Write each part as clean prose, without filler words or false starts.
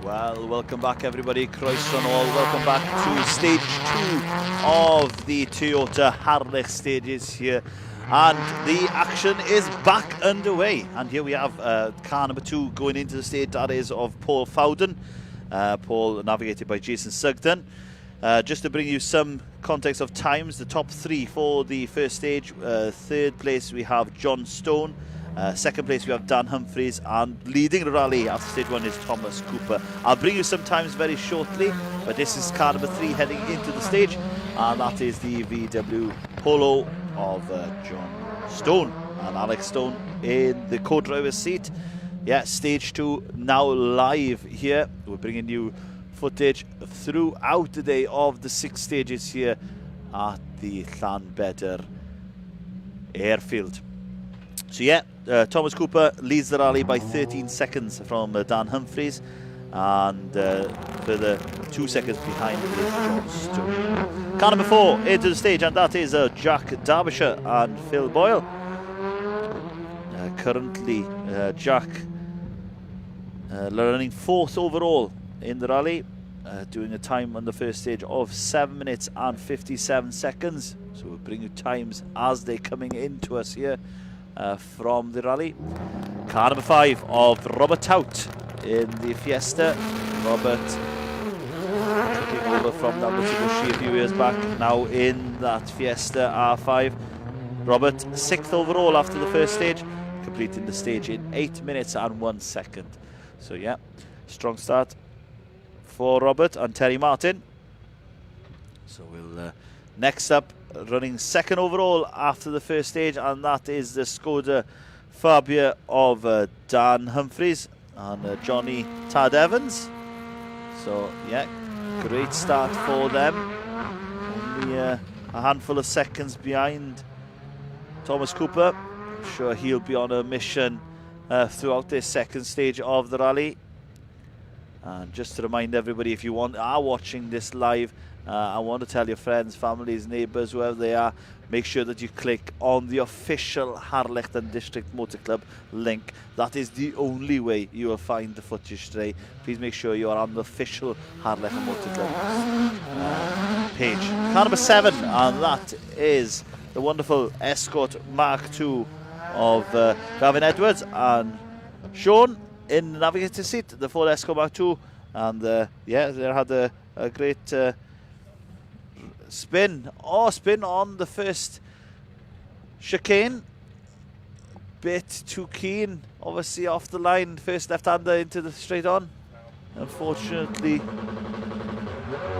Well, welcome back everybody, Croeso all. Welcome back to stage 2 of the Toyota Harlech stages here. And the action is back underway. And here we have car number 2 going into the stage, that is of Paul Fowden. Paul navigated by Jason Sugden. Just to bring you some context of times, the top 3 for the first stage. Third place we have John Stone. Second place we have Dan Humphries, and leading the rally after stage 1 is Thomas Cooper. I'll bring you some times very shortly, but this is car number 3 heading into the stage, and that is the VW Polo of John Stone and Alex Stone in the co-driver's seat. Yeah, stage 2 now live here. We're bringing you footage throughout the day of the 6 stages here at the Llanbedr airfield. So yeah, Thomas Cooper leads the rally by 13 seconds from Dan Humphries, and further 2 seconds behind is John Stone. Car number 4 into the stage, and that is Jack Derbyshire and Phil Boyle. Currently, Jack running 4th overall in the rally, doing a time on the first stage of 7 minutes and 57 seconds. So we'll bring you times as they're coming into us here. From the rally. Car number 5 of Robert Tout in the Fiesta. Robert taking over from that Mitsubishi a few years back, now in that Fiesta R5. Robert 6th overall after the first stage, completing the stage in 8 minutes and 1 second. So yeah, strong start for Robert and Terry Martin. So we'll next up, running 2nd overall after the first stage, and that is the Skoda Fabia of Dan Humphries and Johnny Tad Evans. So yeah, great start for them. Only a handful of seconds behind Thomas Cooper. I'm sure he'll be on a mission throughout this 2nd stage of the rally. And just to remind everybody, if you are watching this live, I want to tell your friends, families, neighbours, whoever they are, make sure that you click on the official Harlech District Motor Club link. That is the only way you will find the footage today. Please make sure you are on the official Harlech Motor Club page. Car number 7, and that is the wonderful Escort Mark II of Gavin Edwards and Sean in the navigator seat, the Ford Escort Mark II. And yeah, they had a great spin on the first chicane. Bit too keen, obviously off the line, first left-hander into the straight on. Unfortunately,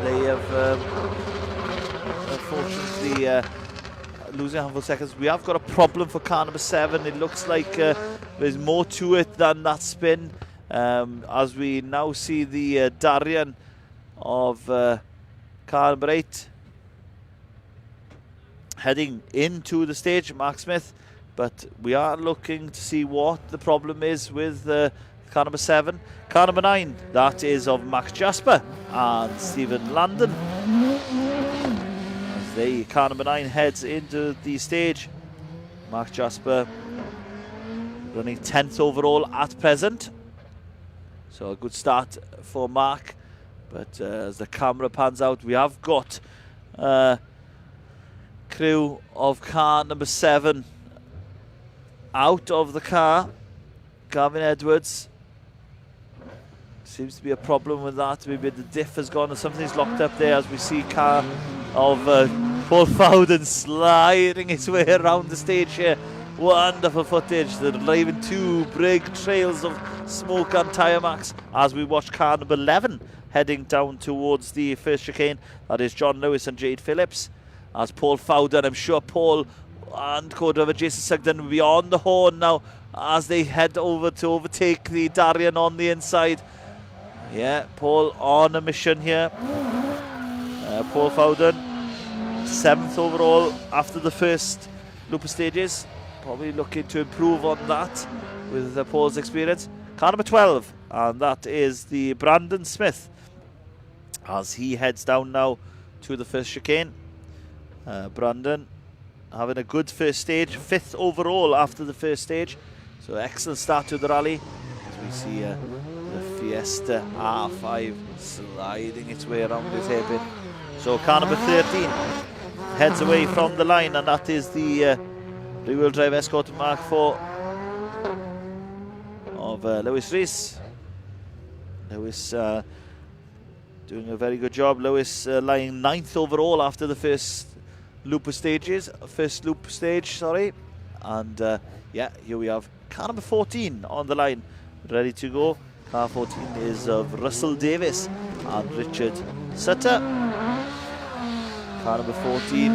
they have losing a handful of seconds. We have got a problem for car number 7. It looks like there's more to it than that spin. As we now see the Darien of car number 8 heading into the stage, Mark Smith. But we are looking to see what the problem is with car number 7. Car number 9, that is of Max Jasper and Stephen Landon. As car number 9 heads into the stage. Max Jasper running 10th overall at present. So a good start for Mark. But as the camera pans out, we have got crew of car number 7 out of the car. Gavin Edwards. Seems to be a problem with that. Maybe the diff has gone or something's locked up there as we see car of Paul Fowden sliding his way around the stage here. Wonderful footage. They're leaving 2 big trails of smoke and tyre marks as we watch car number 11 heading down towards the first chicane. That is John Lewis and Jade Phillips. As Paul Fowden, I'm sure Paul and co-driver Jason Sugden will be on the horn now as they head over to overtake the Darien on the inside. Yeah, Paul on a mission here. Paul Fowden, 7th overall after the first Looper stages. Probably looking to improve on that with Paul's experience. Car number 12, and that is the Brandon Smith as he heads down now to the first chicane. Brandon having a good first stage, 5th overall after the first stage. So excellent start to the rally as we see the Fiesta R5 sliding its way around this hairpin. So car number 13 heads away from the line, and that is the rear-wheel drive Escort Mark IV of Lewis Rees. Lewis doing a very good job. Lewis lying 9th overall after the first loop stage, sorry. And yeah, here we have car number 14 on the line, ready to go. Car 14 is of Russell Davis and Richard Sutter. Car number 14.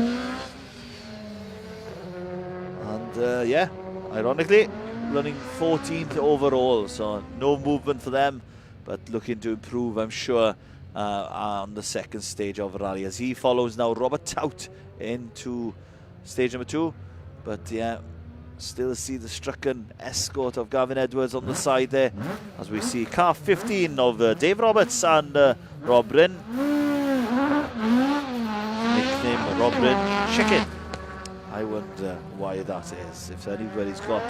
And yeah, ironically, running 14th overall, so no movement for them, but looking to improve, I'm sure, on the second stage of the rally as he follows now Robert Tout into stage number 2. But yeah, still see the stricken Escort of Gavin Edwards on the side there as we see car 15 of Dave Roberts and Rob Bryn. Nickname Rob Bryn Chicken. I wonder why that is. If anybody's got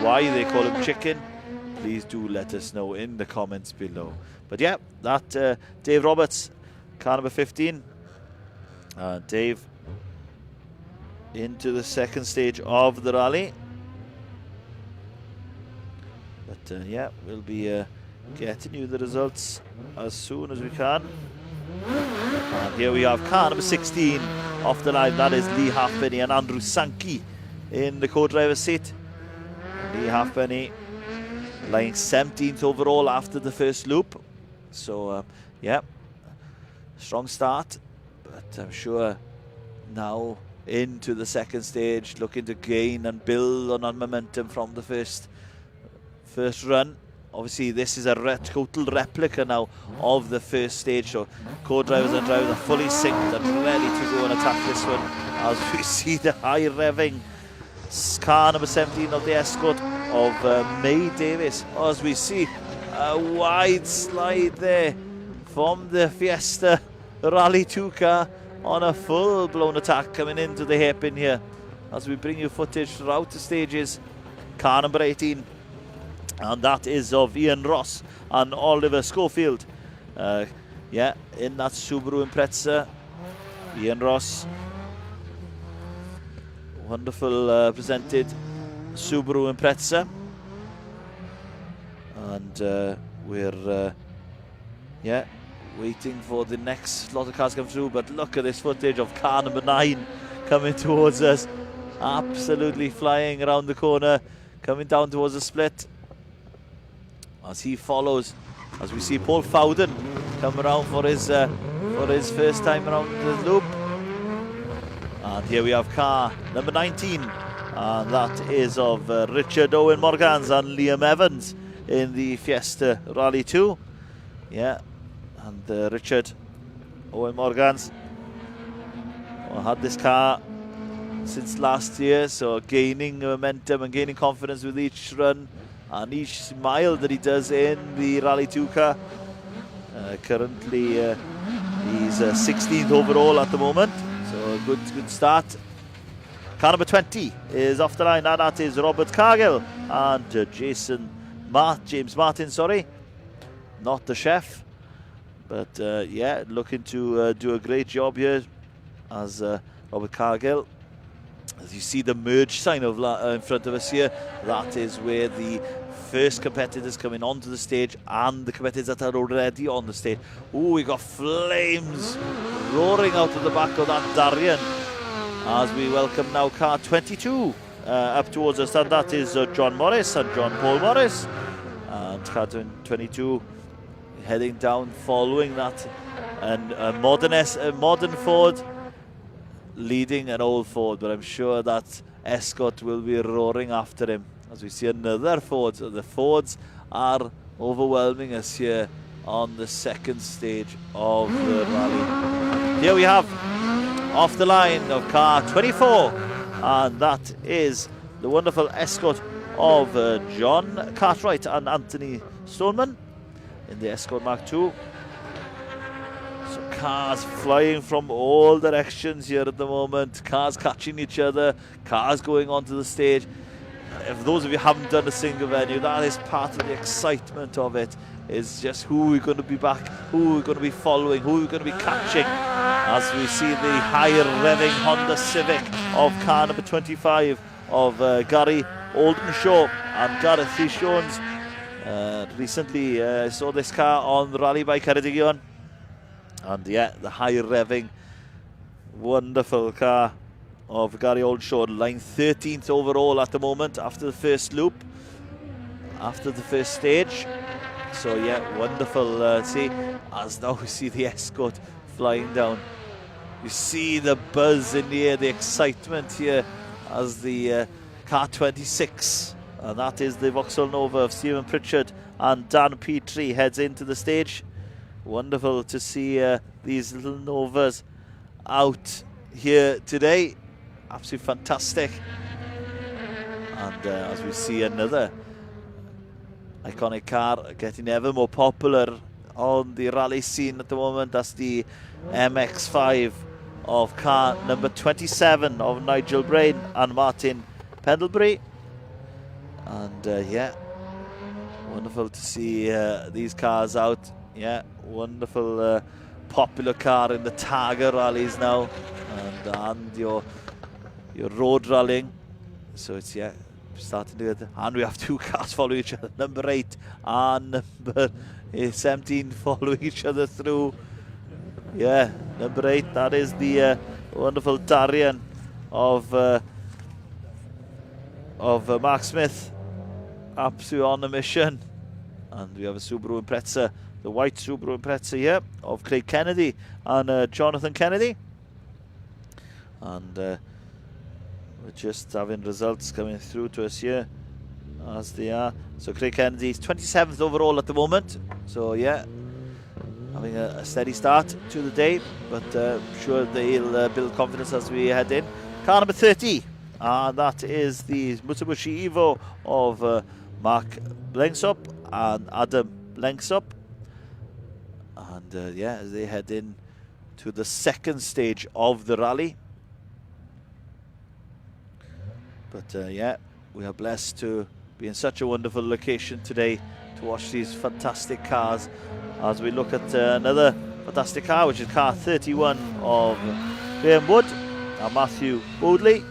why they call him Chicken, please do let us know in the comments below. But yeah, that Dave Roberts, car number 15. Dave into the second stage of the rally. But yeah, we'll be getting you the results as soon as we can. And here we have car number 16 off the line. That is Lee Halfpenny and Andrew Sankey in the co-driver's seat. Lee Halfpenny lying 17th overall after the first loop. So yeah, strong start, but I'm sure now into the second stage, looking to gain and build on momentum from the first run. Obviously, this is a total replica now of the first stage, so co-drivers and drivers are fully synced and ready to go and attack this one as we see the high revving car number 17 of the Escort of May Davis, as we see a wide slide there from the Fiesta Rally 2 car on a full-blown attack coming into the hairpin here as we bring you footage throughout the stages. Car number 18, and that is of Ian Ross and Oliver Schofield. Yeah, in that Subaru Impreza. Ian Ross, wonderful presented Subaru Impreza. And we're yeah, waiting for the next lot of cars to come through. But look at this footage of car number 9 coming towards us, absolutely flying around the corner, coming down towards the split as he follows, as we see Paul Fowden come around for his first time around the loop. And And here we have car number 19, and that is of Richard Owen Morgans and Liam Evans in the Fiesta Rally 2. Yeah, and Richard Owen Morgans had this car since last year, so gaining momentum and gaining confidence with each run and each mile that he does in the Rally 2 car. Currently he's 16th overall at the moment, so a good start. Car number 20 is off the line, and that is Robert Cargill and James Martin, sorry, not the chef, but yeah, looking to do a great job here as Robert Cargill. As you see the merge sign of in front of us here, that is where the first competitors coming onto the stage and the competitors that are already on the stage. Oh, we got flames roaring out of the back of that Darien as we welcome now car 22 up towards us, and that is John Morris and John Paul Morris. And car 22 heading down following that, and a modern Ford leading an old Ford, but I'm sure that Escort will be roaring after him as we see another Ford. So the Fords are overwhelming us here on the second stage of the rally. Here we have off the line of car 24, and that is the wonderful Escort of John Cartwright and Anthony Stoneman in the Escort Mark II. So cars flying from all directions here at the moment, cars catching each other, cars going onto the stage. If those of you haven't done a single venue, that is part of the excitement of it, is just who we're going to be back, who we're going to be following, who we're going to be catching, as we see the higher revving Honda Civic of car number 25 of Gary Oldenshaw and Gareth Lee Jones. Recently I saw this car on the Rally by Ceredigion, and yeah, the higher revving wonderful car of Gary Oldenshaw, line 13th overall at the moment after the first loop, after the first stage. So yeah, wonderful see, as now we see the Escort flying down. You see the buzz in the air, the excitement here as the car 26, and that is the Vauxhall Nova of Stephen Pritchard and Dan Petrie, heads into the stage. Wonderful to see these little Novas out here today. Absolutely fantastic. And as we see another iconic car getting ever more popular on the rally scene at the moment, that's the MX-5 of car number 27 of Nigel Brain and Martin Pendlebury. And yeah, wonderful to see these cars out. Yeah, wonderful popular car in the Targa rallies now, and your road rallying. So it's, yeah, starting to get, and we have two cars following each other, number 8 and number 17 following each other through. Yeah, number 8, that is the wonderful Darien of Mark Smith, absolutely on a mission. And we have a Subaru Impreza, the white Subaru Impreza here of Craig Kennedy and Jonathan Kennedy. And we're just having results coming through to us here as they are. So Craig Kennedy is 27th overall at the moment. So yeah, having a steady start to the day, but I'm sure they'll build confidence as we head in. Car number 30, and that is the Mitsubishi Evo of Mark Blengsop and Adam Blengsop. And yeah, as they head in to the second stage of the rally. But yeah, we are blessed to be in such a wonderful location today to watch these fantastic cars as we look at another fantastic car, which is car 31 of Graham Wood and Matthew Bodley.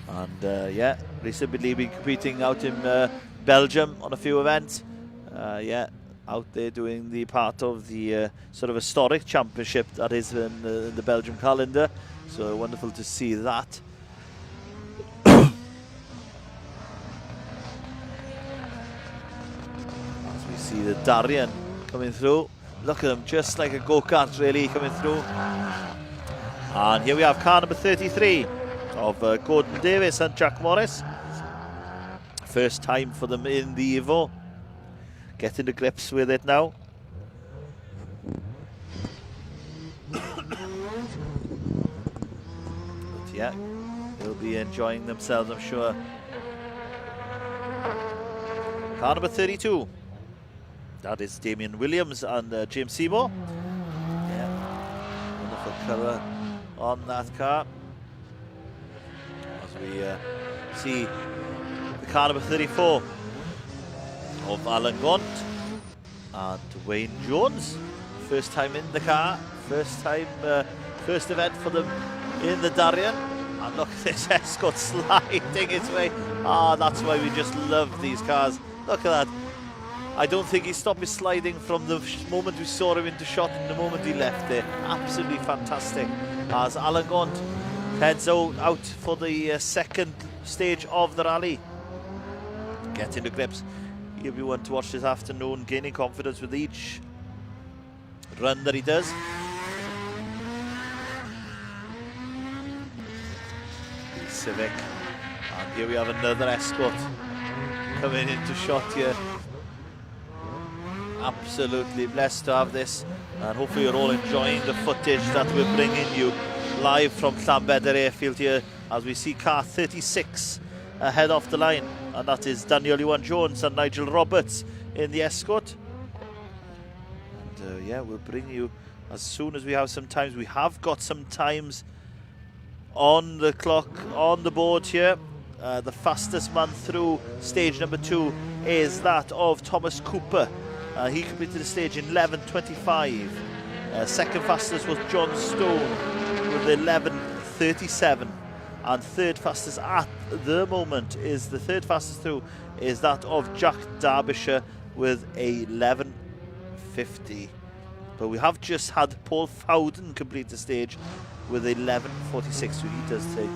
And yeah, recently been competing out in Belgium on a few events. Yeah, out there doing the part of the sort of historic championship that is in the Belgium calendar. So wonderful to see that. See the Darien coming through. Look at them, just like a go-kart really coming through. And here we have car number 33 of Gordon Davis and Jack Morris. First time for them in the Evo. Getting to grips with it now. But yeah, they'll be enjoying themselves, I'm sure. Car number 32. That is Damien Williams and James Seymour. Yeah, wonderful colour on that car. As we see the car number 34 of Alan Gaunt and Wayne Jones. First time in the car, first event for them in the Darien. And look at this Escort sliding its way. Ah, that's why we just love these cars. Look at that. I don't think he stopped his sliding from the moment we saw him into shot and the moment he left there. Absolutely fantastic. As Alan Gaunt heads out for the second stage of the rally. Getting to grips. He'll be one to watch this afternoon, gaining confidence with each run that he does. The Civic. And here we have another Escort coming into shot here. Absolutely blessed to have this, and hopefully you're all enjoying the footage that we're bringing you live from Llanbedr Airfield here as we see car 36 head off the line, and that is Daniel Iwan Jones and Nigel Roberts in the Escort. And yeah, we'll bring you as soon as we have some times. We have got some times on the clock, on the board here. The fastest man through stage number 2 is that of Thomas Cooper. He completed the stage in 11:25. Second fastest was John Stone with 11:37. And third fastest at the moment is the third fastest through is that of Jack Derbyshire with 11:50. But we have just had Paul Fowden complete the stage with 11:46, so he does take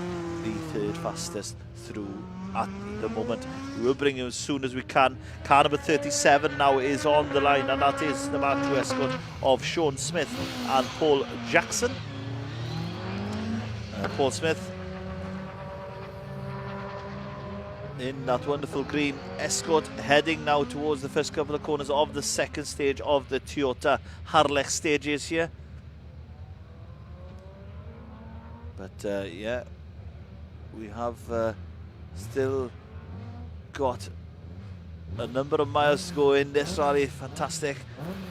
the third fastest through at the moment. We will bring you as soon as we can. Car number 37 now is on the line, and that is the Mark II Escort of Sean Smith and Paul Jackson. Paul Smith in that wonderful green Escort, heading now towards the first couple of corners of the second stage of the Toyota Harlech stages here. But yeah, we have still got a number of miles to go in this rally. Fantastic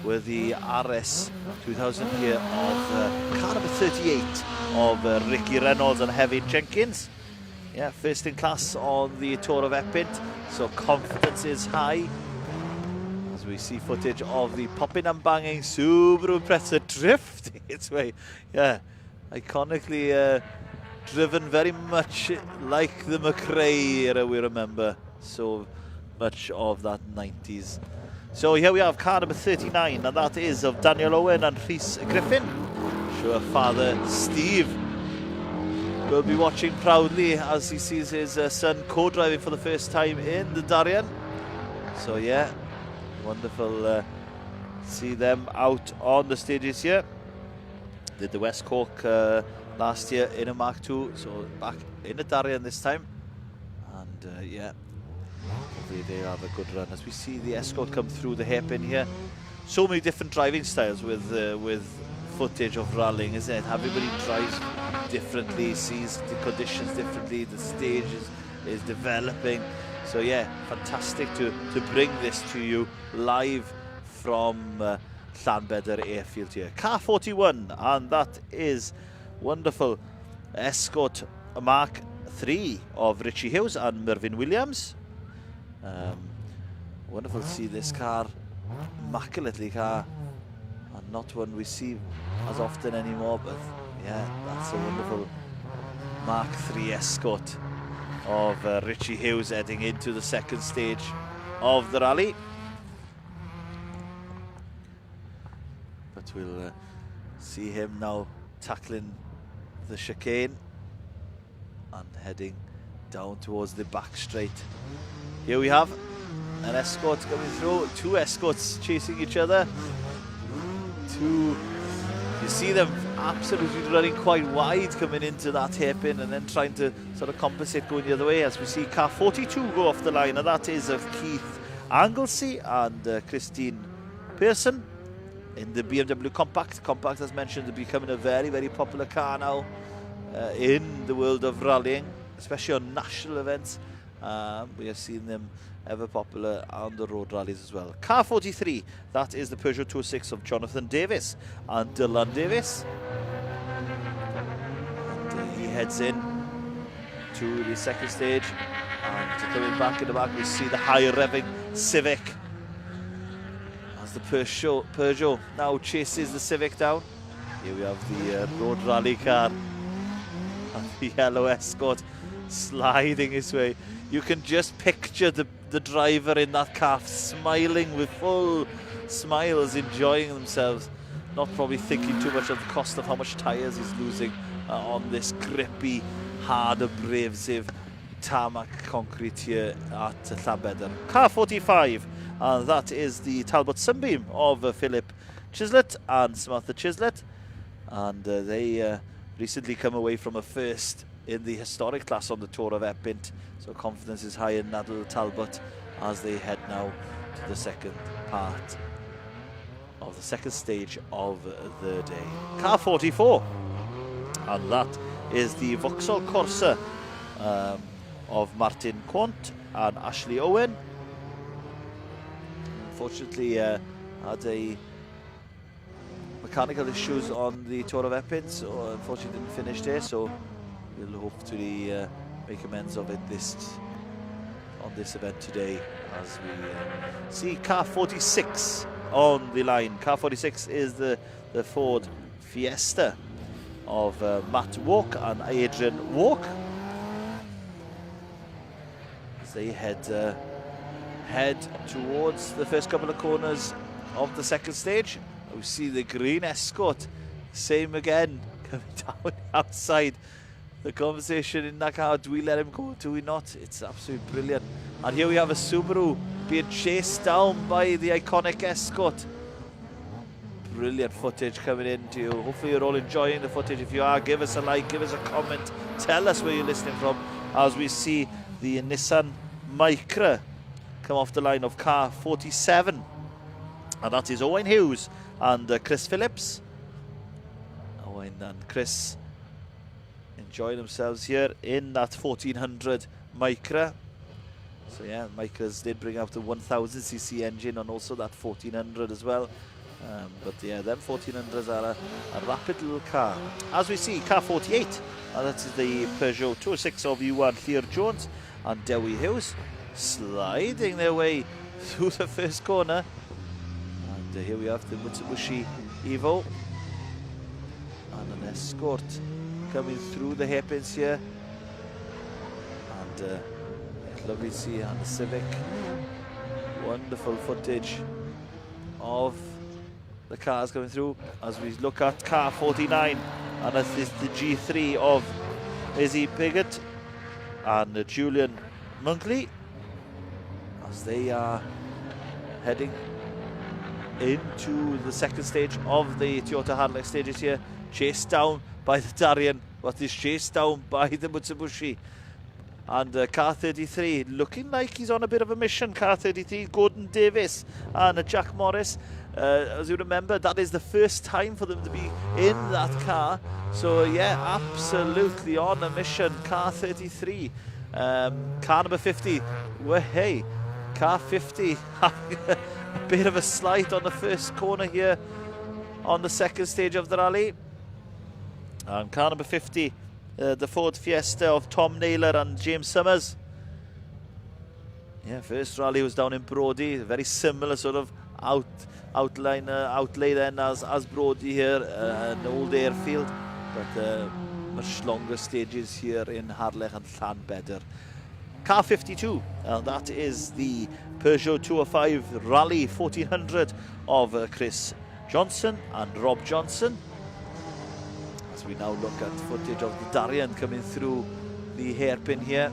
with the RS 2000 here of car number 38 of Ricky Reynolds and Heavy Jenkins. Yeah, first in class on the Tour of Epint, so confidence is high. As we see footage of the popping and banging Subaru Impreza drifting its way. Yeah, iconically driven very much like the McRae era we remember so much of that 90s. So here we have car number 39, and that is of Daniel Owen and Rhys Griffin. Sure, Father Steve will be watching proudly as he sees his son co-driving for the first time in the Darien. So yeah, wonderful see them out on the stages here. Did the West Cork last year in a Mark II, so back in the Darien this time. And yeah, hopefully they have a good run as we see the Escort come through the hairpin here. So many different driving styles with footage of rallying, isn't it? Everybody drives differently, sees the conditions differently, the stage is developing. So yeah, fantastic to bring this to you live from Llanbedr Airfield here. Car 41, and that is wonderful Escort Mark III of Richie Hughes and Mervyn Williams. Wonderful to see this car, immaculately car, and not one we see as often anymore, but yeah, that's a wonderful Mark III Escort of Richie Hughes heading into the second stage of the rally. But we'll see him now tackling the chicane and heading down towards the back straight. Here we have an Escort coming through, two Escorts chasing each other. You see them absolutely running quite wide coming into that hairpin and then trying to sort of compensate going the other way, as we see car 42 go off the line, and that is of Keith Anglesey and Christine Pearson in the BMW Compact. Compact, as mentioned, is becoming a very, very popular car now in the world of rallying, especially on national events. We have seen them ever popular on the road rallies as well. Car 43, that is the Peugeot 206 of Jonathan Davis and Dylan Davis. And he heads in to the second stage. And coming back in the back, we see the high revving Civic, as the Peugeot now chases the Civic down. Here we have the road rally car and the yellow Escort sliding its way. You can just picture the driver in that car smiling with full smiles, enjoying themselves, not probably thinking too much of the cost of how much tyres he's losing on this grippy, hard, abrasive tarmac concrete here at Llanbedr. Car 45, and that is the Talbot Sunbeam of Philip Chislett and Samantha Chislett, and they recently come away from a first in the historic class on the Tour of Epint, so confidence is high in Nadal Talbot as they head now to the second part of the second stage of the day. Car 44, and that is the Vauxhall Corsa of Martin Quant and Ashley Owen. Unfortunately had a mechanical issues on the Tour of Epint, so unfortunately didn't finish there, so we'll hopefully make amends of it on this event today, as we see car 46 on the line. Car 46 is the Ford Fiesta of Matt Walk and Adrian Walk, as they head towards the first couple of corners of the second stage. We see the green Escort, same again, coming down outside. The conversation in that car, do we let him go, do we not? It's absolutely brilliant. And here we have a Subaru being chased down by the iconic Escort. Brilliant footage coming in to you. Hopefully you're all enjoying the footage. If you are, give us a like, give us a comment, tell us where you're listening from, as we see the Nissan Micra come off the line of car 47. And that is Owen Hughes and Chris Phillips. Owen and Chris enjoy themselves here in that 1400 Micra. So yeah, Micras did bring out the 1000cc engine and also that 1400 as well. But yeah, them 1400s are a rapid little car. As we see, car 48, and that is the Peugeot 206 of Ewan Clear Jones and Dewi Hughes, sliding their way through the first corner. And here we have the Mitsubishi Evo and an Escort coming through the hairpins here, and lovely to see on the Civic. Wonderful footage of the cars coming through as we look at car 49, and that is the G3 of Izzy Piggott and Julian Munkley, as they are heading into the second stage of the Toyota Harlech stages here, chased down by the Darien, but is chased down by the Mitsubishi. And car 33 looking like he's on a bit of a mission. Car 33, Gordon Davis and Jack Morris. As you remember, that is the first time for them to be in that car. So yeah, absolutely on a mission. Car 33. Car number 50. Well, hey, car 50 having a bit of a slight on the first corner here on the second stage of the rally. And car number 50, the Ford Fiesta of Tom Naylor and James Summers. Yeah, first rally was down in Brodie, very similar sort of outlay then as Brodie here, an old airfield, but much longer stages here in Harlech and Llanbedr. Car 52, and that is the Peugeot 205 Rally 1400 of Chris Johnson and Rob Johnson. As we now look at footage of the Darien coming through the hairpin here.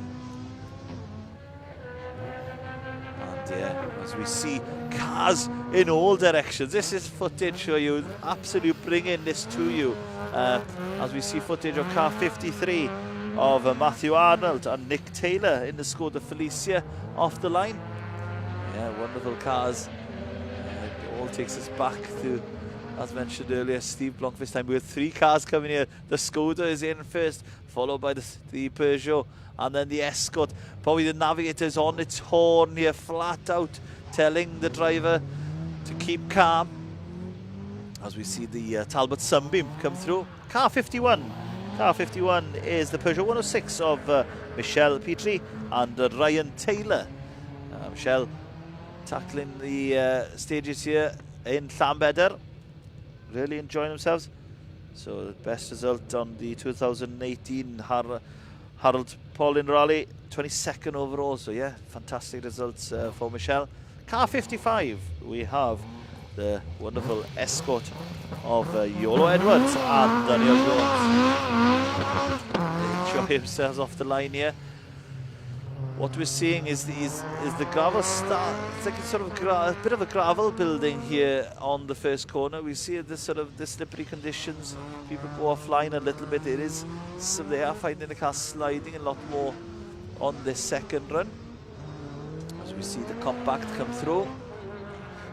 And yeah, as we see cars in all directions. This is footage for you, absolutely bringing this to you. As we see footage of car 53 of Matthew Arnold and Nick Taylor in the Skoda Felicia off the line. Yeah, wonderful cars. It all takes us back to, as mentioned earlier, Steve Blomqvist time. We had 3 cars coming here. The Skoda is in first, followed by the Peugeot, and then the Escort. Probably the Navigator's on its horn here, flat out, telling the driver to keep calm. As we see the Talbot Sunbeam come through. Car 51. Car 51 is the Peugeot 106 of Michelle Petrie and Ryan Taylor. Michelle tackling the stages here in Llanbedr. Really enjoying themselves. So the best result on the 2018 Harold Paulin Rally, 22nd overall. So yeah, fantastic results for Michelle. Car 55, we have the wonderful Escort of Yolo Edwards and Daniel Jones. They enjoy themselves off the line here. What we're seeing is the gravel start. It's like a sort of a bit of a gravel building here on the first corner. We see this sort of the slippery conditions. People go offline a little bit. So they are finding the car sliding a lot more on this second run. As we see the compact come through.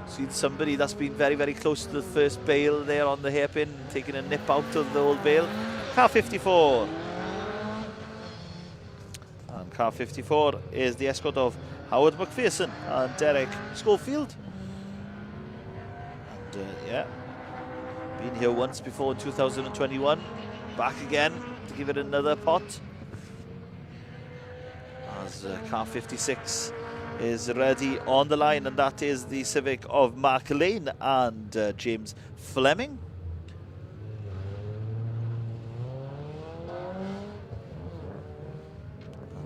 See somebody that's been very, very close to the first bale there on the hairpin, taking a nip out of the old bale. Car 54. And car 54 is the Escort of Howard McPherson and Derek Schofield. And yeah, been here once before in 2021. Back again to give it another pot. As car 56 is ready on the line, and that is the Civic of Mark Lane and James Fleming.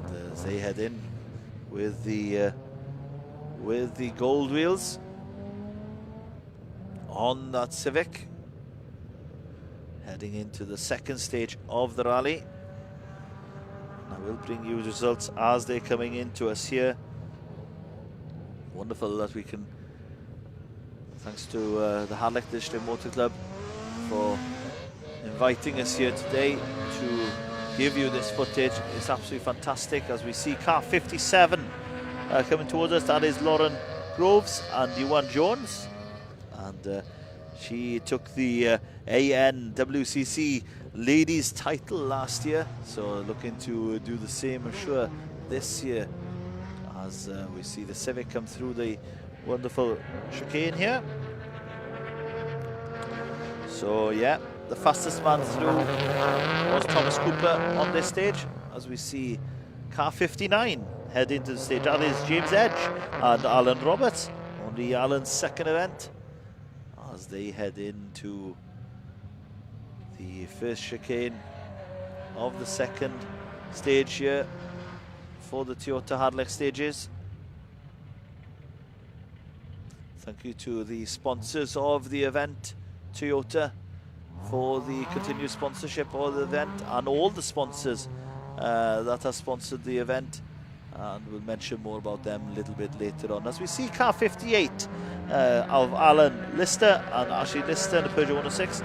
And as they head in with the gold wheels on that Civic, heading into the second stage of the rally. And I will bring you results as they're coming into us here. Wonderful that we can, thanks to the Harlech District Motor Club for inviting us here today to give you this footage. It's absolutely fantastic as we see car 57 coming towards us. That is Lauren Groves and Yuan Jones, and she took the ANWCC ladies title last year, so looking to do the same, I'm sure, this year. As we see the Civic come through the wonderful chicane here. So yeah, the fastest man through was Thomas Cooper on this stage. As we see car 59 head into the stage. That is James Edge and Alan Roberts. Only Alan's second event. As they head into the first chicane of the second stage here for the Toyota Harlech stages. Thank you to the sponsors of the event, Toyota, for the continued sponsorship of the event, and all the sponsors that have sponsored the event, and we'll mention more about them a little bit later on. As we see car 58 of Alan Lister and Ashley Lister in the Peugeot 106,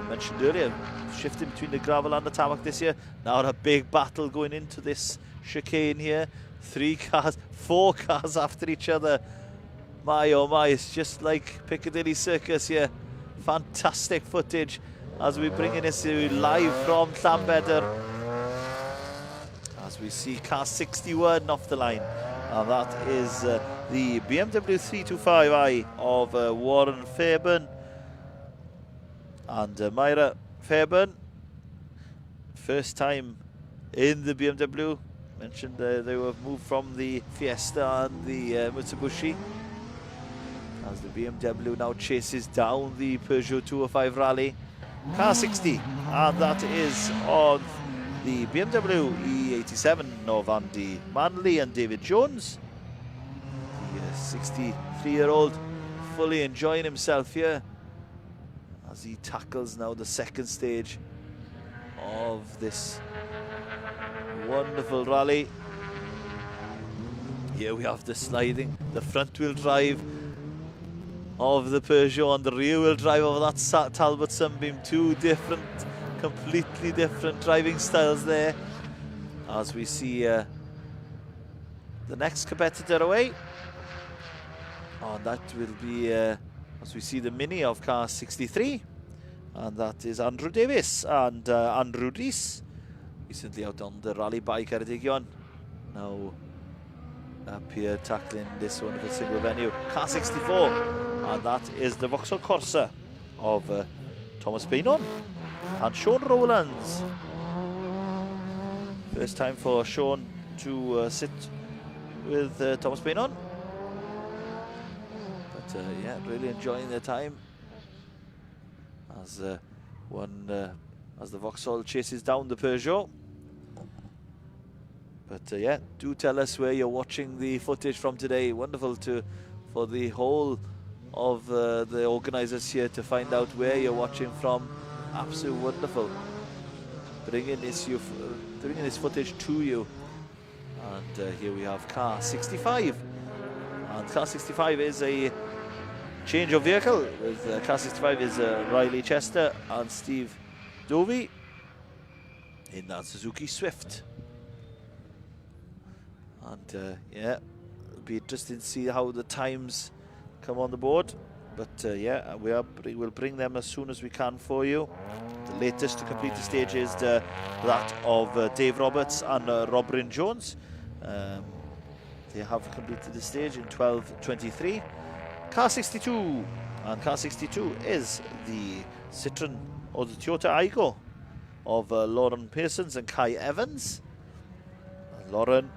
mentioned earlier, shifting between the gravel and the tarmac this year. Now a big battle going into this chicane here. 4 cars after each other. My oh my, it's just like Piccadilly Circus here. Fantastic footage as we bring in this live from Llanbedr. As we see car 61 off the line, and that is the BMW 325i of Warren Fairburn and Myra Fairburn. First time in the BMW. Mentioned they were moved from the Fiesta and the Mitsubishi, as the BMW now chases down the Peugeot 205 Rally. Car 60, and that is on the BMW E87 of Andy Manley and David Jones. The 63-year-old fully enjoying himself here as he tackles now the second stage of this wonderful rally. here we have the sliding, the front wheel drive of the Peugeot and the rear wheel drive of that Talbot Sunbeam. Two different, completely different driving styles there. As we see the next competitor away. And that will be, as we see the Mini of car 63. And that is Andrew Davis and Andrew Rees. Recently out on the rally bike at Ceredigion. Now up here tackling this wonderful single venue. Car 64. And that is the Vauxhall Corsa of Thomas Paynon and Sean Rowlands. First time for Sean to sit with Thomas Paynon. But yeah, really enjoying their time as the Vauxhall chases down the Peugeot. But yeah, do tell us where you're watching the footage from today. Wonderful for the whole of the organisers here to find out where you're watching from. Absolutely wonderful. Bringing this footage to you. And here we have car 65. And car 65 is a change of vehicle. With car 65 is Riley Chester and Steve Dovey in that Suzuki Swift. And yeah, it'll be interesting to see how the times come on the board. But yeah, we'll bring them as soon as we can for you. The latest to complete the stage is that of Dave Roberts and Rob Bryn Jones. They have completed the stage in 12:23. Car 62, and car 62 is the Citroen or the Toyota Aygo of Lauren Pearsons and Kai Evans. Lauren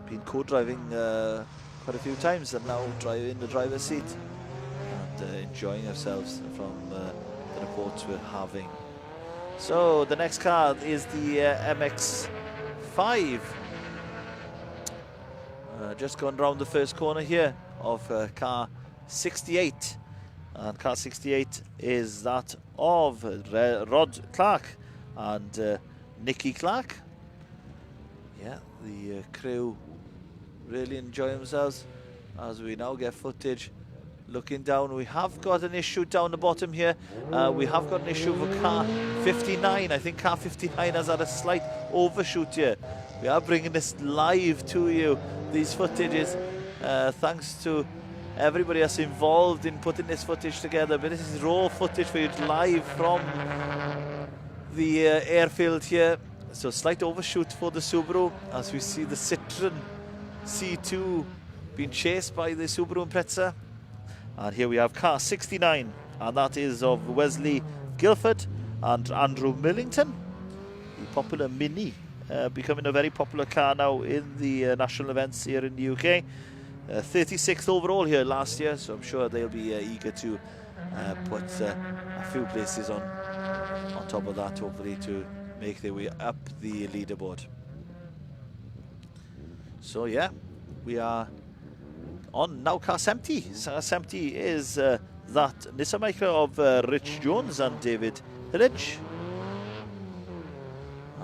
been co-driving quite a few times and now driving in the driver's seat and enjoying ourselves from the reports we're having. So the next car is the MX-5. Just going round the first corner here of car 68. And car 68 is that of Rod Clark and Nicky Clark. Yeah, the crew really enjoy themselves as we now get footage. Looking down, we have got an issue down the bottom here. We have got an issue for car 59. I think car 59 has had a slight overshoot here. We are bringing this live to you, these footages, thanks to everybody that's involved in putting this footage together. But this is raw footage for you live from the airfield here. So slight overshoot for the Subaru as we see the Citroen C2 being chased by the Subaru Impreza. And here we have car 69, and that is of Wesley Guilford and Andrew Millington. The popular Mini, becoming a very popular car now in the national events here in the UK. 36th overall here last year, so I'm sure they'll be eager to put a few places on top of that, hopefully to make their way up the leaderboard. So yeah, we are on now car 70. Car 70 is that Nissan Micra of Rich Jones and David Hillage.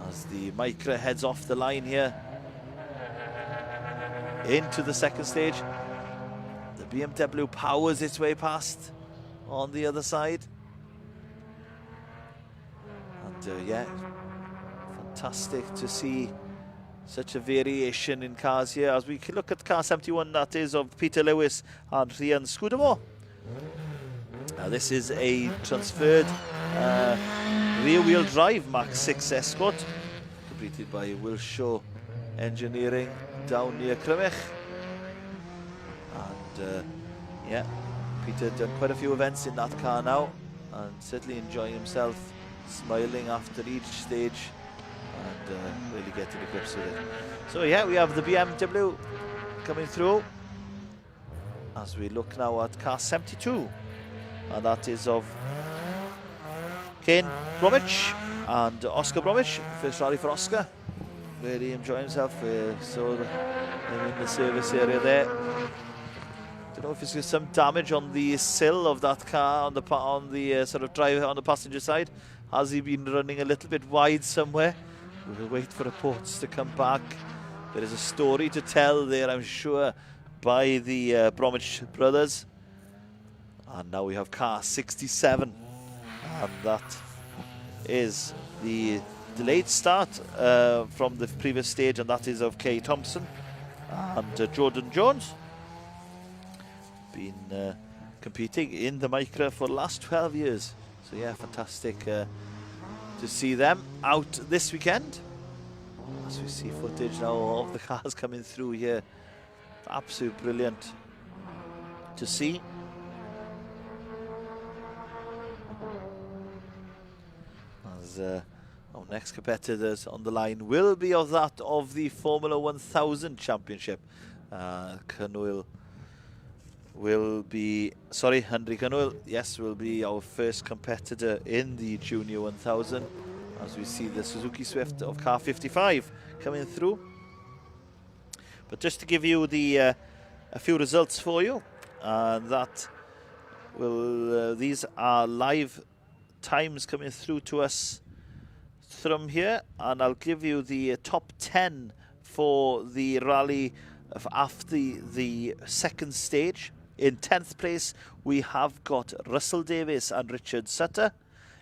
As the Micra heads off the line here into the second stage, the BMW powers its way past on the other side. And yeah, fantastic to see such a variation in cars here. As we look at car 71, that is of Peter Lewis and Rhian Scudamore. This is a transferred rear-wheel drive Mach 6 Escort, completed by Wilshaw Engineering down near Crymych. And yeah, Peter done quite a few events in that car now, and certainly enjoying himself, smiling after each stage, and really getting to grips with it. So yeah, we have the BMW coming through as we look now at car 72, and that is of Kane Bromwich and Oscar Bromwich. First rally for Oscar, really enjoying himself. Saw him in the service area there. Don't know if there's some damage on the sill of that car on the sort of driver on the passenger side. Has he been running a little bit wide somewhere? We'll wait for reports to come back There is a story to tell there, I'm sure, by the Bromwich brothers. And now we have car 67, and that is the delayed start from the previous stage, and that is of Kay Thompson and Jordan Jones. Been competing in the Micra for the last 12 years. So yeah, fantastic to see them out this weekend. As we see footage now of the cars coming through here. Absolutely brilliant to see. As our next competitors on the line will be of that of the Formula 1000 Championship. Henry Canoil, yes, will be our first competitor in the Junior 1000. As we see the Suzuki Swift of car 55 coming through. But just to give you the a few results for you, that will these are live times coming through to us from here, and I'll give you the top 10 for the rally after the second stage. In 10th place we have got Russell Davis and Richard Sutter.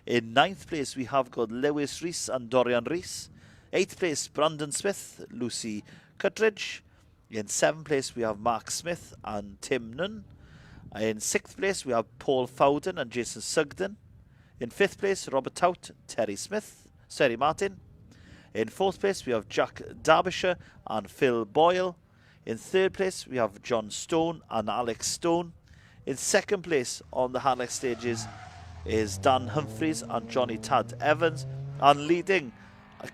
In 9th place we have got Lewis Rees and Dorian Rees. 8th place Brandon Smith, Lucy Cuttridge. In 7th place we have Mark Smith and Tim Nunn. In 6th place we have Paul Fowden and Jason Sugden. In 5th place Robert Tout, Terry Martin. In 4th place we have Jack Derbyshire and Phil Boyle. In 3rd place we have John Stone and Alex Stone. In 2nd place on the Harlech stages is Dan Humphreys and Johnny Tad Evans. And leading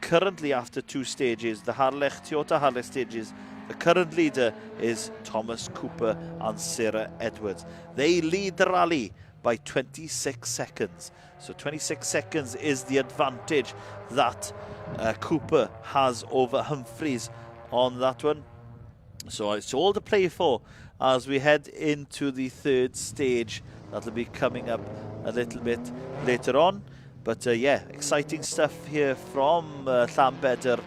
currently after 2 stages, the Toyota Harlech stages, the current leader is Thomas Cooper and Sarah Edwards. They lead the rally by 26 seconds. So 26 seconds is the advantage that Cooper has over Humphreys on that one. So it's all to play for as we head into the 3rd stage. That'll be coming up a little bit later on. But yeah, exciting stuff here from Llanbedr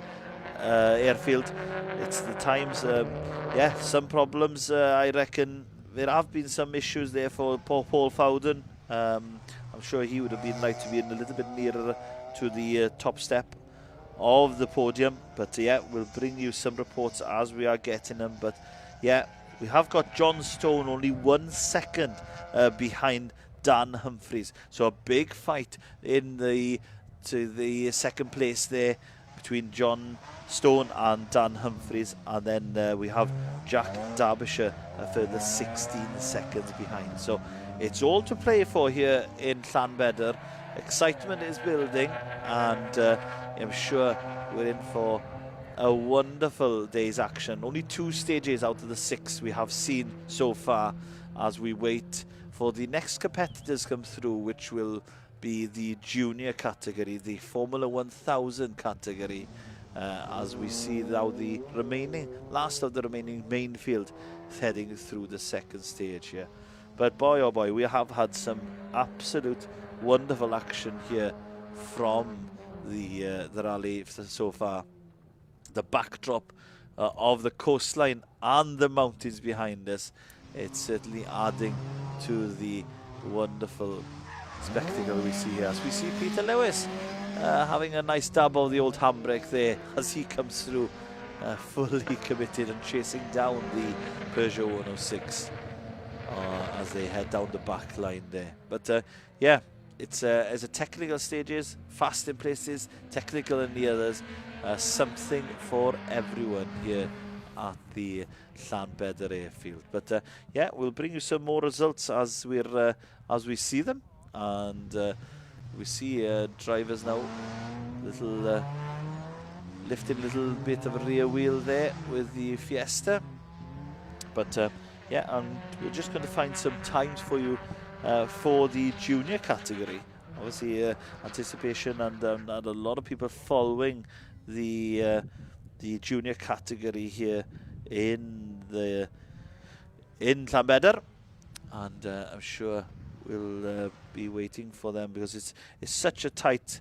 airfield. It's the times, yeah, some problems. I reckon there have been some issues there for Paul Fowden. I'm sure he would have been like to be in a little bit nearer to the top step of the podium. But yeah, we'll bring you some reports as we are getting them. But yeah, we have got John Stone only 1 second behind Dan Humphreys. So a big fight in the 2nd place there between John Stone and Dan Humphreys. And then we have Jack Derbyshire a further 16 seconds behind. So it's all to play for here in Llanbedr. Excitement is building, and I'm sure we're in for a wonderful day's action. Only 2 stages out of the 6 we have seen so far as we wait for the next competitors come through, which will be the junior category, the Formula 1000 category, as we see now the last of the remaining main field heading through the 2nd stage here. But boy oh boy, we have had some absolute wonderful action here from the rally so far. The backdrop of the coastline and the mountains behind us, it's certainly adding to the wonderful spectacle we see here. As we see Peter Lewis having a nice dab of the old handbrake there as he comes through fully committed and chasing down the Peugeot 106 as they head down the back line there. But yeah, it's as a technical stages, fast in places, technical in the others, something for everyone here at the Llanbedr airfield. But yeah, we'll bring you some more results as we see them, and we see drivers now lifting a little bit of a rear wheel there with the Fiesta. But yeah, and we're just going to find some times for you for the junior category. Obviously, anticipation and a lot of people following the junior category here in Llanbedr, and I'm sure we'll be waiting for them because it's such a tight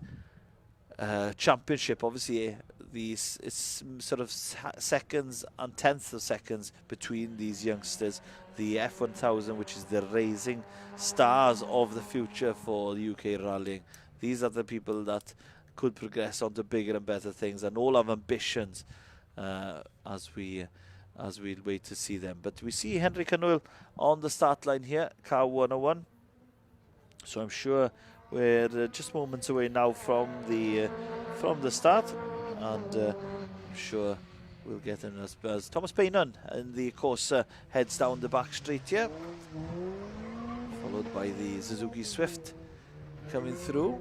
championship. Obviously, it's sort of seconds and tenths of seconds between these youngsters. The F1000, which is the rising stars of the future for the UK rallying. These are the people that could progress onto bigger and better things, and all have ambitions as we wait to see them. But we see Henry Canoel on the start line here, car 101. So I'm sure we're just moments away now from the start, and I'm sure we'll get in as Thomas Paynon in the course heads down the back straight here, followed by the Suzuki Swift coming through.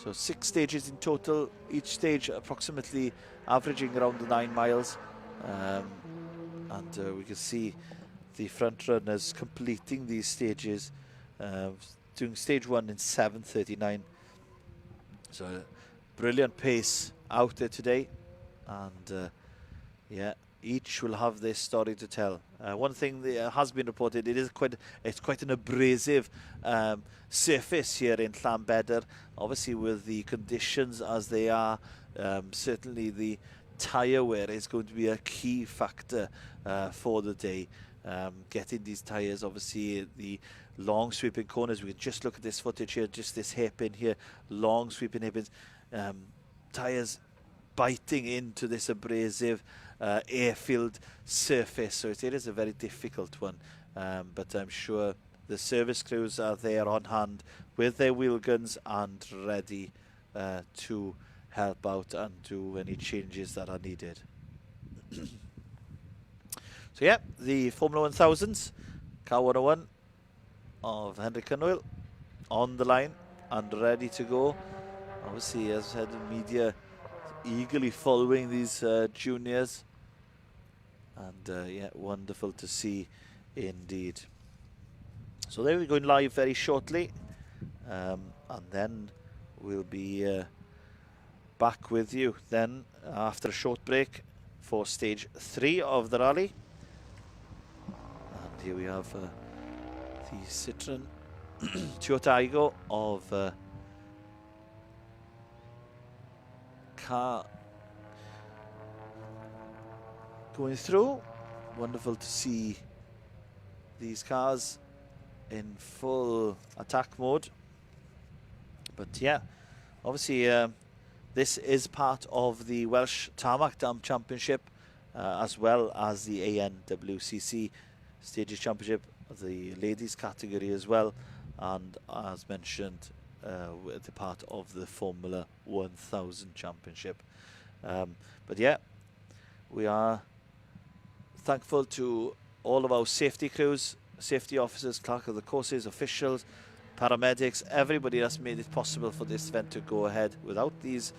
So 6 stages in total, each stage approximately averaging around the 9 miles, and we can see the front runners completing these stages, doing stage 1 in 7:39. So brilliant pace out there today, and yeah, each will have their story to tell. One thing that has been reported, it's quite an abrasive surface here in Llanbedr. Obviously, with the conditions as they are, certainly the tyre wear is going to be a key factor for the day. Getting these tyres, obviously the long sweeping corners, we can just look at this footage here, just this hairpin here, long sweeping hairpins, tyres biting into this abrasive airfield surface, so it is a very difficult one, but I'm sure the service crews are there on hand with their wheel guns and ready to help out and do any changes that are needed. So yeah, the Formula 1000s, car 101 of Henry Canoel on the line and ready to go. Obviously, as I said, the media eagerly following these juniors, and yeah, wonderful to see indeed. So there we're going live very shortly, and then we'll be back with you then after a short break for stage 3 of the rally. And here we have the Citroen Toyota Aygo of car going through. Wonderful to see these cars in full attack mode. But yeah, obviously this is part of the Welsh Tarmac Dam Championship, as well as the ANWCC Stages Championship, the ladies category as well, and as mentioned, the part of the Formula 1000 Championship. But yeah, we are thankful to all of our safety crews, safety officers, clerk of the courses, officials, paramedics, everybody that's made it possible for this event to go ahead. Without these,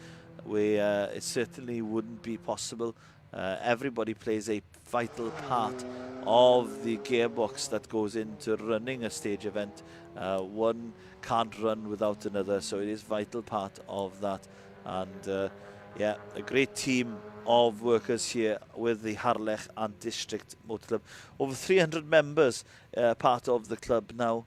it certainly wouldn't be possible. Everybody plays a vital part of the gearbox that goes into running a stage event. One can't run without another, so it is a vital part of that. And yeah, a great team of workers here with the Harlech and District Motor Club. Over 300 members part of the club now,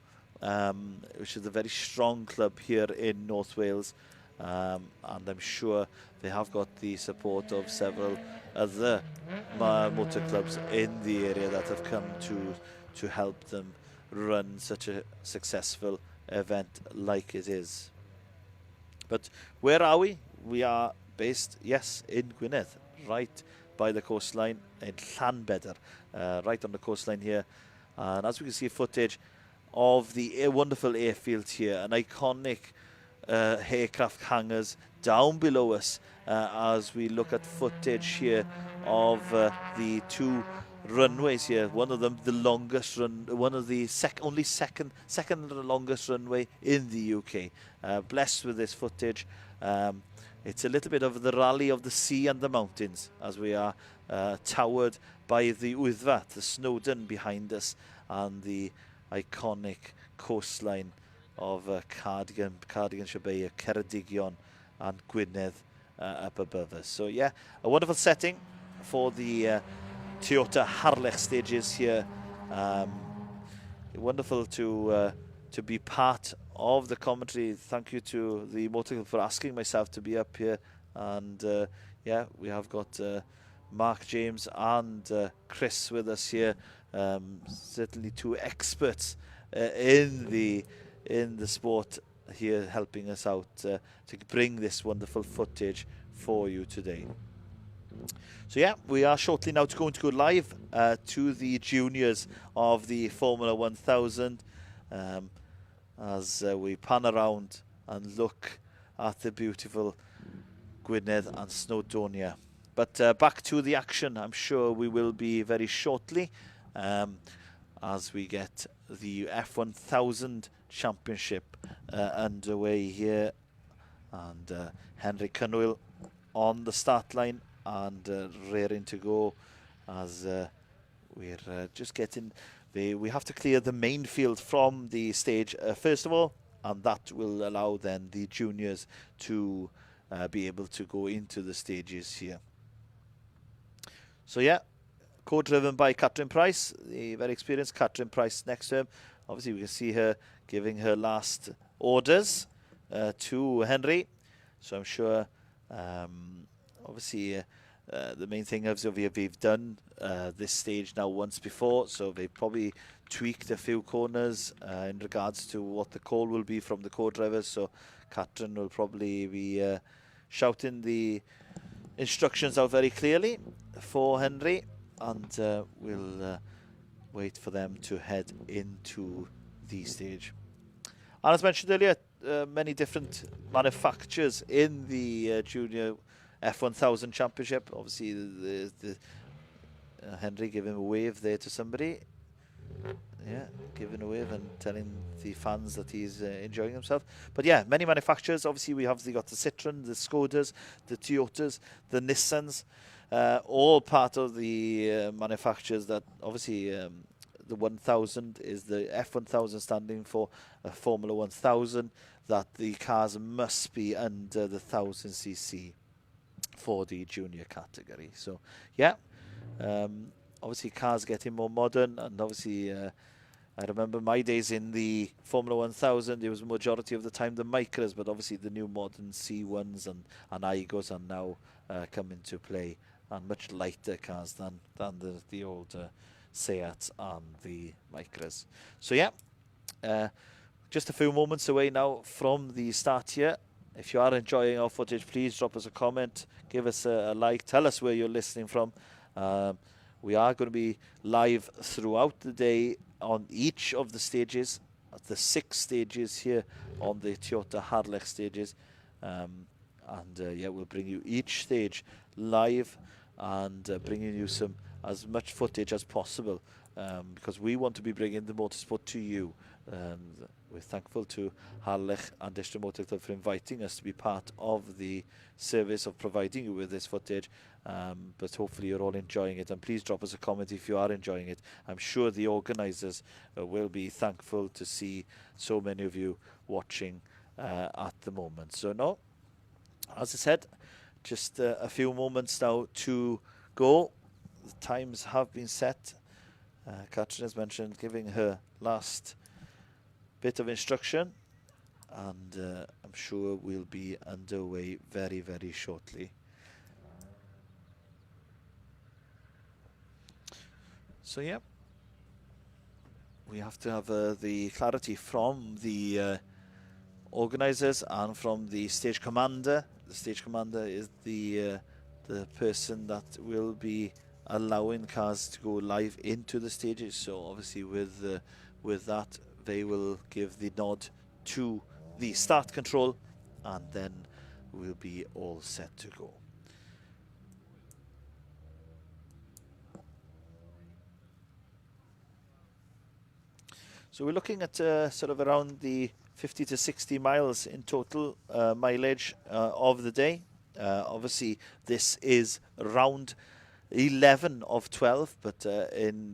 which is a very strong club here in North Wales. And I'm sure they have got the support of several other motor clubs in the area that have come to help them run such a successful event like it is. But where are we? We are based, yes, in Gwynedd, right by the coastline in Llanbedr, right on the coastline here. And as we can see footage of the wonderful airfield here, an iconic aircraft hangars down below us, as we look at footage here of the 2 runways here. One of them the longest run, one of the second longest runway in the UK. Blessed with this footage. It's a little bit of the rally of the sea and the mountains, as we are towered by the Wyddfa, the Snowdon behind us, and the iconic coastline of Cardiganshire Bay, Ceredigion and Gwynedd up above us. So yeah, a wonderful setting for the Toyota Harlech stages here. Wonderful to be part of the commentary. Thank you to the motor club for asking myself to be up here And yeah, we have got Mark, James and Chris with us here. Certainly two experts in the sport here, helping us out to bring this wonderful footage for you today. So yeah, we are shortly now going to go live to the juniors of the Formula 1000 as we pan around and look at the beautiful Gwynedd and Snowdonia. But back to the action, I'm sure we will be very shortly as we get the F1000 Championship underway here. And Henry Cynwyl on the start line and raring to go as we're just getting we have to clear the main field from the stage first of all, and that will allow then the juniors to be able to go into the stages here. So yeah, co-driven by Catherine Price, the very experienced Catherine Price next to him. Obviously we can see her giving her last orders to Henry. So I'm sure obviously the main thing is we've done this stage now once before, so they've probably tweaked a few corners in regards to what the call will be from the co-drivers. So Catherine will probably be shouting the instructions out very clearly for Henry, and we'll wait for them to head into the stage. And as mentioned earlier, many different manufacturers in the junior F1000 Championship. Obviously, the Henry giving a wave there to somebody. Yeah, giving a wave and telling the fans that he's enjoying himself. But yeah, many manufacturers. Obviously, we have got the Citroen, the Skodas, the Toyotas, the Nissans, all part of the manufacturers that obviously the 1000 is the F1000 standing for Formula 1000, that the cars must be under the 1000cc for the junior category. So yeah, obviously cars getting more modern, and obviously I remember my days in the Formula 1000, it was majority of the time the Micras, but obviously the new modern C1s and Aigos are now come into play, and much lighter cars than the old Seats and the Micras. So yeah, just a few moments away now from the start here. If you are enjoying our footage, please drop us a comment, give us a like, tell us where you're listening from. We are going to be live throughout the day on each of the stages, the 6 stages here on the Toyota Harlech stages. Yeah, we'll bring you each stage live and bringing you as much footage as possible because we want to be bringing the motorsport to you. We're thankful to Harlech and District Motor Club for inviting us to be part of the service of providing you with this footage. But hopefully you're all enjoying it, and please drop us a comment if you are enjoying it. I'm sure the organisers will be thankful to see so many of you watching at the moment. So no, as I said, just a few moments now to go. The times have been set. Catherine has mentioned giving her last bit of instruction, and I'm sure we'll be underway very, very shortly. So yeah, we have to have the clarity from the organisers and from the stage commander. The stage commander is the person that will be allowing cars to go live into the stages. So obviously with that, they will give the nod to the start control, and then we'll be all set to go. So we're looking at sort of around the 50 to 60 miles in total mileage of the day. Obviously, this is round 11 of 12, but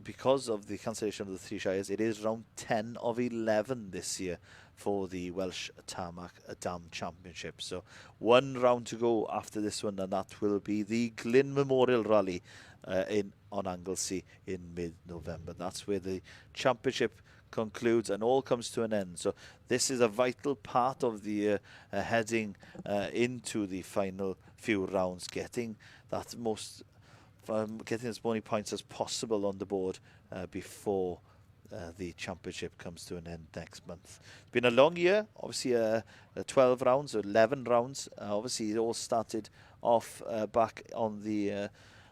because of the cancellation of the 3 Shires, it is round 10 of 11 this year for the Welsh Tarmac Dam Championship. So 1 round to go after this one, and that will be the Glyn Memorial Rally on Anglesey in mid-November. That's where the championship concludes and all comes to an end. So this is a vital part of the heading into the final few rounds, getting as many points as possible on the board before the championship comes to an end next month. It's been a long year, obviously 12 rounds or 11 rounds. Obviously it all started off back on the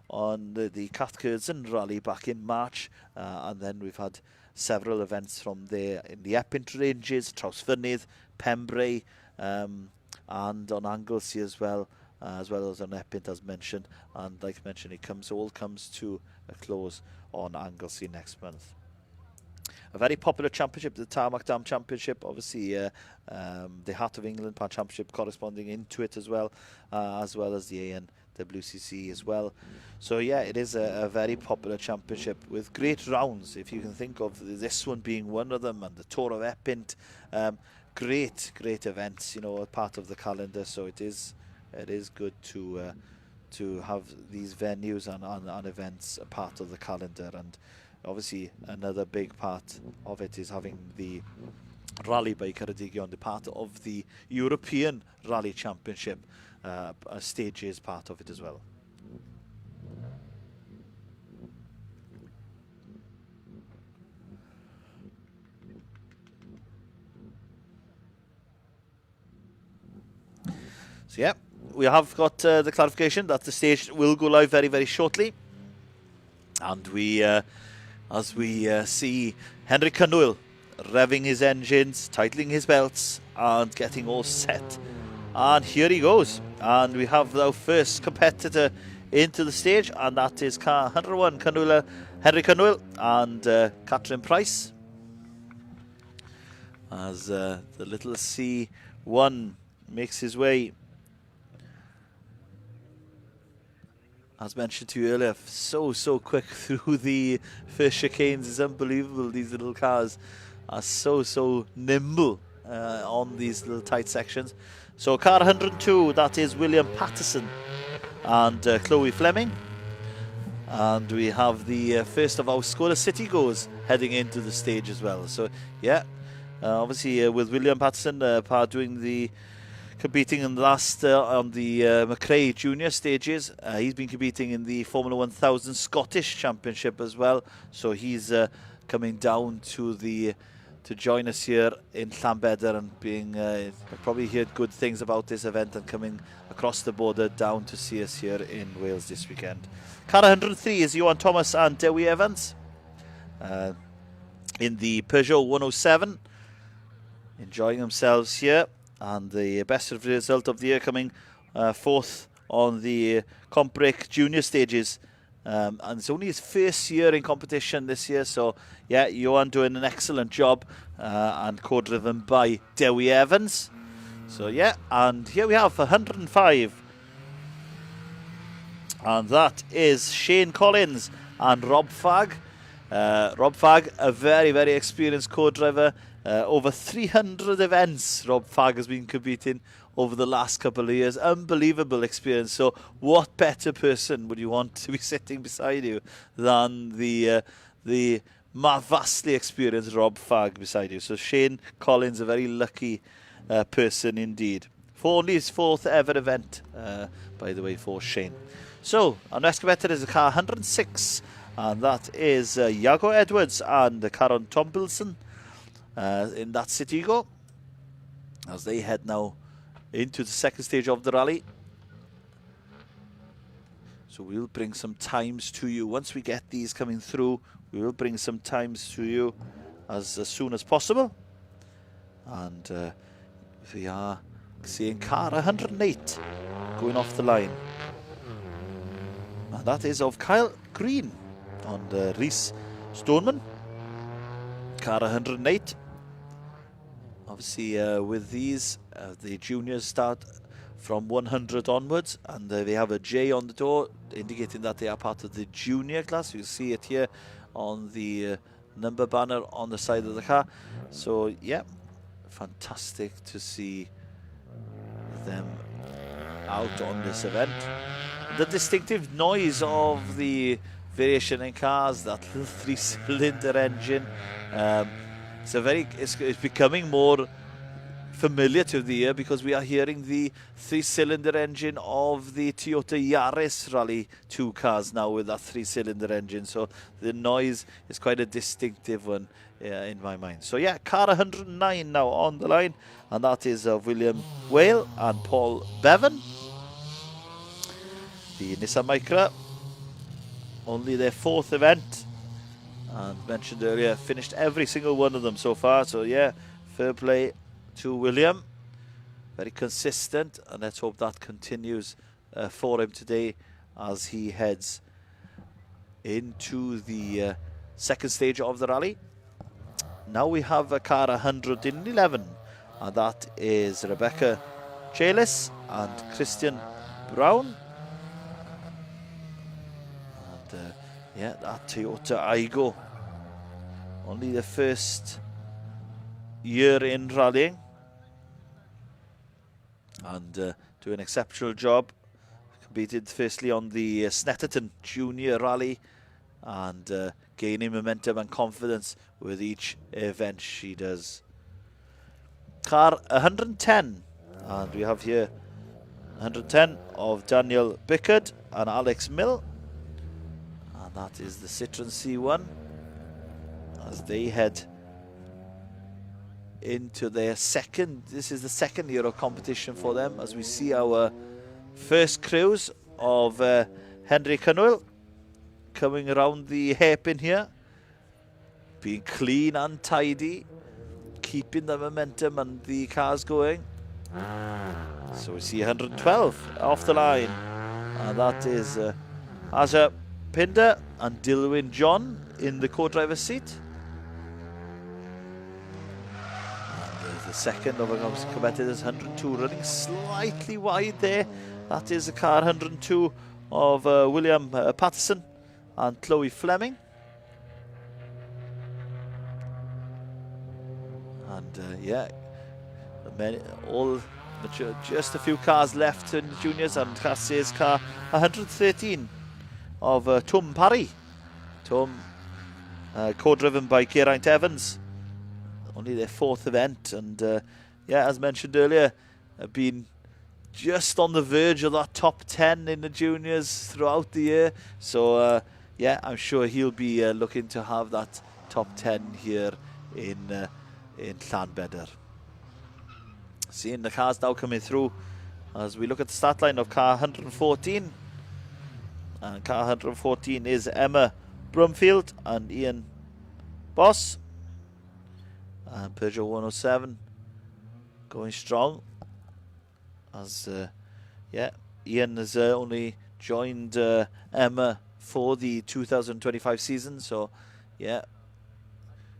Cathcurdson rally back in March, and then we've had several events from there in the Epint ranges, Trawsfynydd, Pembrey, and on Anglesey as well as on Epint as mentioned. And like mentioned, it all comes to a close on Anglesey next month. A very popular championship, the Tarmac Dam Championship, obviously the Heart of England Championship corresponding into it as well as the ANWCC as well. So yeah, it is a very popular championship with great rounds. If you can think of this one being one of them, and the Tour of Epint, great events, you know, a part of the calendar. So it is good to have these venues and events a part of the calendar. And obviously another big part of it is having the Rally by Ceredigion, the part of the European Rally Championship stage is part of it as well. So yeah, we have got the clarification that the stage will go live very, very shortly. And we, as we see Henry Cynwyl revving his engines, tightening his belts, and getting all set. And here he goes. And we have our first competitor into the stage, and that is car 101, Henry Cynwyl and Catherine Price. As the little C1 makes his way, as mentioned to you earlier, so quick through the first chicanes. It's unbelievable. These little cars are so nimble on these little tight sections. So car 102, that is William Patterson and Chloe Fleming. And we have the first of our Skoda City goes heading into the stage as well. So yeah, obviously with William Patterson doing the competing in the last on the McRae Junior stages. He's been competing in the Formula 1000 Scottish Championship as well. So he's coming down to join us here in Llanbedr, and being probably heard good things about this event and coming across the border down to see us here in Wales this weekend. Car 103 is Johan Thomas and Dewi Evans in the Peugeot 107, enjoying themselves here. And the best result of the year coming fourth on the Comp Break Junior stages. And it's only his first year in competition this year. So, yeah, Johan doing an excellent job and co-driven by Dewi Evans. So, yeah, and here we have 105. And that is Shane Collins and Rob Fagg. Rob Fagg, a very, very experienced co-driver. Over 300 events Rob Fagg has been competing over the last couple of years. Unbelievable experience. So what better person would you want to be sitting beside you than the vastly experienced Rob Fagg beside you. So Shane Collins, a very lucky person indeed. For only his fourth ever event, by the way, for Shane. So our next competitor is the car 106, and that is Iago Edwards and Karen Tombilson. In that Citigo, as they head now into the second stage of the rally. So we'll bring some times to you once we get these coming through. We will bring some times to you as soon as possible. And we are seeing car 108 going off the line, and that is of Kyle Green and Rhys Stoneman. Car 108. Obviously, with these, the juniors start from 100 onwards, and they have a J on the door, indicating that they are part of the junior class. You see it here on the number banner on the side of the car. So, yeah, fantastic to see them out on this event. The distinctive noise of the variation in cars, that little 3-cylinder engine. It's becoming more familiar to the ear because we are hearing the 3-cylinder engine of the Toyota Yaris Rally 2 cars now with that 3-cylinder engine. So the noise is quite a distinctive one in my mind. So yeah, car 109 now on the line, and that is William Whale and Paul Bevan. The Nissan Micra, only their 4th event, and mentioned earlier, finished every single one of them so far. So yeah, fair play to William. Very consistent, and let's hope that continues for him today as he heads into the second stage of the rally. Now we have a car 111, and that is Rebecca Chalis and Christian Brown. And yeah, that Toyota Aygo, only the first year in rallying, and do an exceptional job. Competed firstly on the Snetterton Junior Rally, and gaining momentum and confidence with each event she does. Car 110, and we have here 110 of Daniel Bickard and Alex Mill, and that is the Citroen C1 as they head into their this is the second year of competition for them, as we see our first cruise of Henry Cunwell coming around the hairpin here, being clean and tidy, keeping the momentum and the cars going. So we see 112 off the line, and that is Aja Pinder and Dilwyn John in the co-driver's seat. The second of our competitors, 102, running slightly wide there. That is the car 102 of William Patterson and Chloe Fleming. And yeah, just a few cars left in the juniors, and Cassier's car 113 of Tom Parry. Tom, co-driven by Geraint Evans. Only their 4th event, and yeah, as mentioned earlier, been just on the verge of that top 10 in the juniors throughout the year. So yeah, I'm sure he'll be looking to have that top 10 here in Llanbedr. Seeing the cars now coming through as we look at the start line of car 114, and car 114 is Emma Brumfield and Ian Boss. And Peugeot 107 going strong, as yeah, Ian has only joined Emma for the 2025 season, so yeah,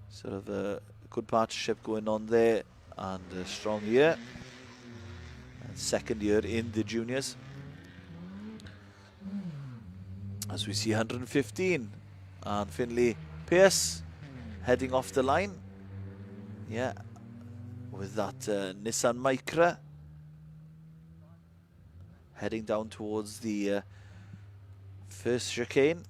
sort of a good partnership going on there, and a strong year, and second year in the juniors. As we see 115 and Finlay Pierce heading off the line. Yeah, with that Nissan Micra heading down towards the first chicane.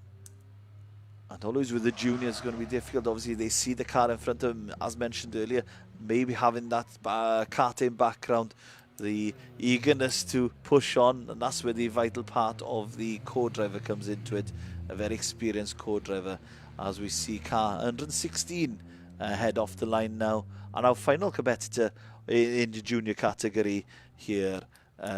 And always with the juniors, it's going to be difficult. Obviously, they see the car in front of them, as mentioned earlier, maybe having that karting background, the eagerness to push on, and that's where the vital part of the co-driver comes into it. A very experienced co-driver, as we see car 116 head off the line now, and our final competitor in the junior category here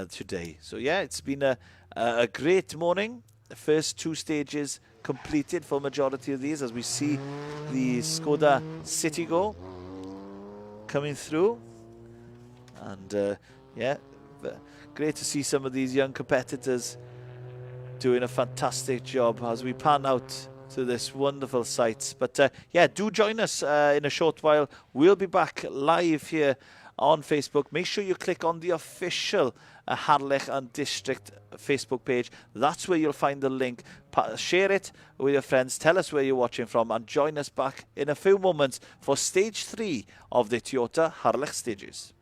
today. So yeah, it's been a great morning. The first 2 stages completed for majority of these, as we see the Skoda Citigo coming through, and yeah, great to see some of these young competitors doing a fantastic job as we pan out to this wonderful site. But yeah, do join us in a short while. We'll be back live here on Facebook. Make sure you click on the official Harlech and District Facebook page. That's where you'll find the link. Share it with your friends. Tell us where you're watching from, and join us back in a few moments for stage 3 of the Toyota Harlech stages.